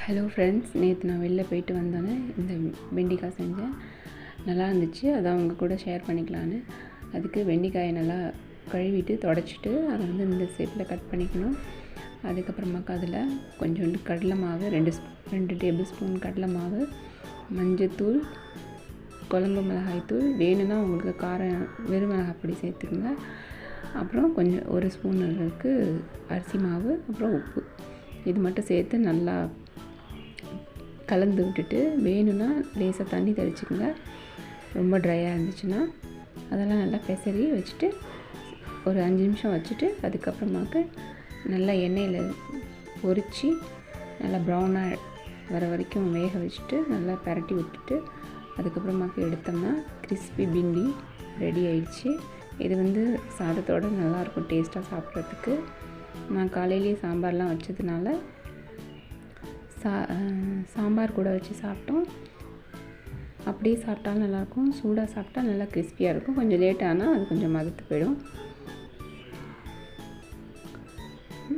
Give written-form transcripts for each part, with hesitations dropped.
Hello friends, நேற்று நான் வெளில போயிட்டு வந்தோன்னே இந்த வெண்டைக்காய் செஞ்சேன். நல்லா இருந்துச்சு. அதான் உங்கள் கூட ஷேர் பண்ணிக்கலான்னு. அதுக்கு வெண்டைக்காயை நல்லா கழுவிட்டு தொடச்சிட்டு அதை இந்த ஷேப்பில் கட் பண்ணிக்கணும். அதுக்கப்புறமாக்கா அதில் கொஞ்சோண்டு கடலை மாவு, 2 டேபிள் ஸ்பூன் கடலை மாவு, மஞ்சத்தூள், குழம்பு மிளகாய்த்தூள், வேணும்னா உங்களுக்கு காரம் வெறும் மிளகாய் பொடி சேர்த்துக்குங்க. அப்புறம் கொஞ்சம் 1 ஸ்பூன் அளவுக்கு அரிசி மாவு, அப்புறம் உப்பு, இது மட்டும் சேர்த்து நல்லா கலந்து விட்டுட்டு வேணும்னா லேசாக தண்ணி தெளிச்சுக்கோங்க. ரொம்ப ட்ரையாக இருந்துச்சுன்னா அதெல்லாம் நல்லா பெசரி வச்சுட்டு ஒரு 5 நிமிஷம் வச்சுட்டு அதுக்கப்புறமாக்கு நல்லா எண்ணெயில் பொரித்து நல்லா ப்ரௌனாக வர வரைக்கும் வேக வச்சுட்டு நல்லா பரட்டி விட்டுட்டு அதுக்கப்புறமாக்கு எடுத்தோம்னா கிறிஸ்பி பிண்டி ரெடி ஆயிடுச்சு. இது சாதத்தோடு நல்லாயிருக்கும் டேஸ்ட்டாக சாப்பிட்றதுக்கு. நான் காலையிலேயே சாம்பார்லாம் வச்சதுனால சாம்பார் கூட வச்சு சாப்பிட்டோம். அப்படியே சாப்பிட்டாலும் நல்லாயிருக்கும், சூடாக சாப்பிட்டா நல்லா கிறிஸ்பியாக இருக்கும். கொஞ்சம் லேட் ஆனால் அது கொஞ்சம் மதத்து போயிடும்.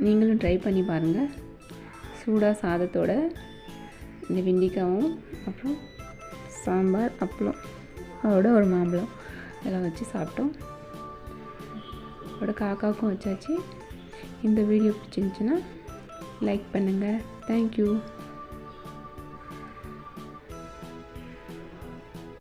நீங்களும் ட்ரை பண்ணி பாருங்கள். சூடாக சாதத்தோட இந்த வெண்டைக்காயும் அப்புறம் சாம்பார், அப்பளம், அதோட ஒரு மாம்பழம் இதெல்லாம் வச்சு சாப்பிட்டோம். அதோட காக்காவுக்கும் வச்சாச்சு. இந்த வீடியோ பிடிச்சிருந்துச்சுன்னா லைக் பண்ணுங்கள். தேங்க்யூ.